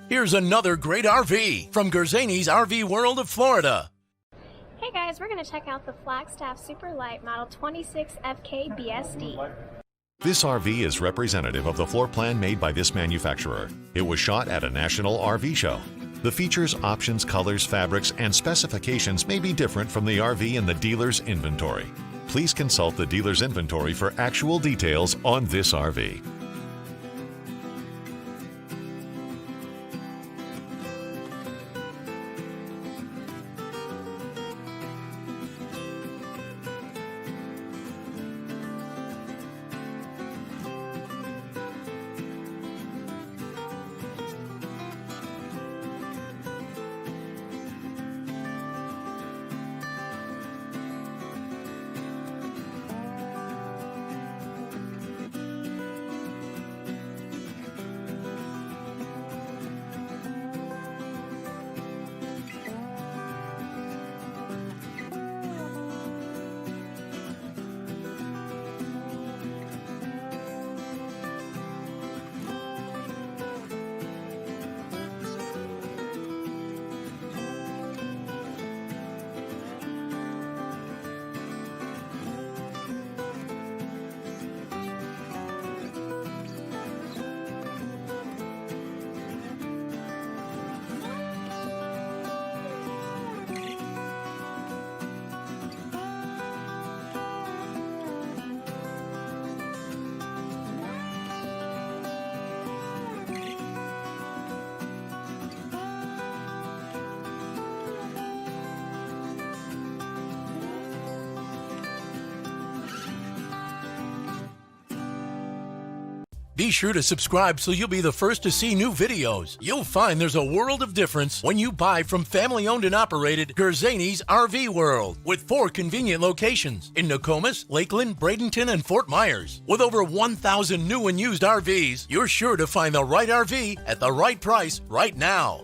Here's another great RV from Gerzeny's RV World of Florida. Hey guys, we're going to check out the Flagstaff Super Lite model 26FKBS. This RV is representative of the floor plan made by this manufacturer. It was shot at a national RV show. The features, options, colors, fabrics, and specifications may be different from the RV in the dealer's inventory. Please consult the dealer's inventory for actual details on this RV. Be sure to subscribe so you'll be the first to see new videos. You'll find there's a world of difference when you buy from family-owned and operated Gerzeny's RV World, with 4 convenient locations in Nokomis, Lakeland, Bradenton, and Fort Myers. With over 1,000 new and used RVs, you're sure to find the right RV at the right price right now.